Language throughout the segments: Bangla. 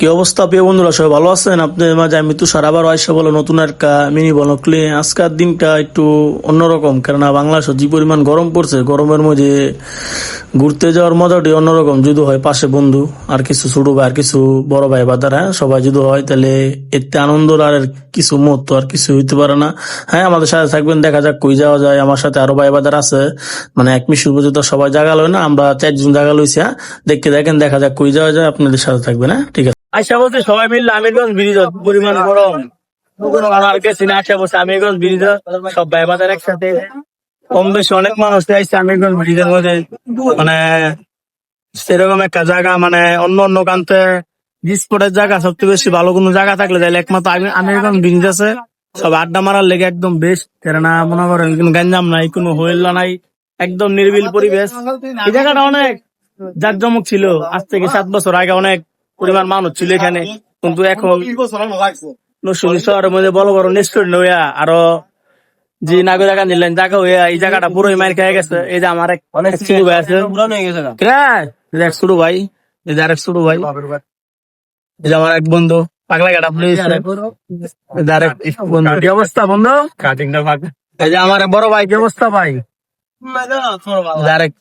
কি অবস্থা প্রিয় বন্ধুরা, সবাই ভালো আছেন? আপনাদের মাঝে আমি তুষার আবার আয়সা বলো নতুন একটা মিনি ব্লগ নিয়ে। আজকের দিনটা একটু অন্যরকম, কেননা বাংলাদেশে যে পরিমাণ গরম পড়ছে, গরমের মধ্যে ঘুরতে যাওয়ার মজাটি অন্যরকম। যদি হয় পাশে বন্ধু আর কিছু ছোট ভাই আর কিছু বড় ভাই বাদার, হ্যাঁ সবাই যদি হয় তাহলে এতে আনন্দ আর কিছু মুহূর্ত আর কিছু হইতে পারে না। হ্যাঁ আমাদের সাথে থাকবেন, দেখা যাক কই যাওয়া যায়। আমার সাথে আরো ভাই বাদার আছে, মানে এক মিশু পর্যন্ত সবাই জায়গা লয় না, আমরা 4 জন জায়গা লইছি। হ্যাঁ দেখে দেখেন, দেখা যাক কই যাওয়া যায়। আপনাদের সাথে থাকবেন, হ্যাঁ ঠিক আছে। আইসা বলতে সবাই মিললে আমিরগঞ্জ ব্রিজ পরিমাণ গরম, আর গেছি না। আইসা বলছে আমিরগঞ্জ ব্রিজ, সব ভাই বাজার একসাথে, কম বেশি অনেক মানুষ আইসে আমিরগঞ্জ ব্রিজের মধ্যে। মানে সেরকম একটা জায়গা, মানে অন্য অন্য কান্তে স্পটের জায়গা সবচেয়ে বেশি ভালো কোনো জায়গা থাকলে তাহলে একমাত্র আমিরগঞ্জ ব্রিজ আছে। সব আড্ডা মারার লেগে একদম বেস্ট, কেননা মনে করেন কোনো গ্যাঞ্জাম নাই, কোনো হইল্লা নাই, একদম নির্বিল পরিবেশ। এই জায়গাটা অনেক জাঁকজমক ছিল, আজ থেকে 7 বছর আগে অনেক পরিমাণ মানুষ ছিল এখানে, কিন্তু এখন নরসিংদী শহরের মধ্যে বড় বড় রেস্টুরেন্ট হইয়া আরো যে নাগর জায়গা নিলেন জায়গা হইয়া এই জায়গাটা পুরোই মার খেয়ে গেছে। এই যে আমার অনেক ছোট ভাই আছে, এক ছোট ভাই, এই যে আরেক ছোট ভাই, এই যে আমার এক বন্ধু পাগলা গাটা পুলিশ, আরেক বন্ধু। কি অবস্থা বন্ধু? এই যে আমার বড় ভাই, কি অবস্থা ভাই? আরেক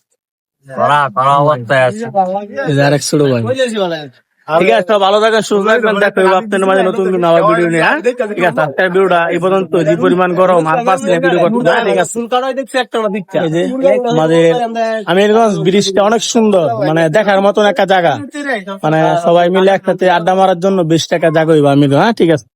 আরেক ছোট ভাই। ঠিক আছে, তো ভালো থাকেন, সুস্থ থাকবেন। দেখো আপনাদের মাঝে নতুন কোনো আবার ভিডিও নিয়ে, হ্যাঁ ঠিক আছে। আজকের ভিডিওটা এই পর্যন্ত। যে পরিমাণ গরম আর 5 মিনিট ভিডিও করতে হয়, ঠিক আছে। এই যে আমাদের আমিরগঞ্জ ব্রিজটা অনেক সুন্দর, মানে দেখার মতন একটা জায়গা, মানে সবাই মিলে একসাথে আড্ডা মারার জন্য বেশ একটা জায়গা হইবা আমিরগঞ্জ, হ্যাঁ ঠিক আছে।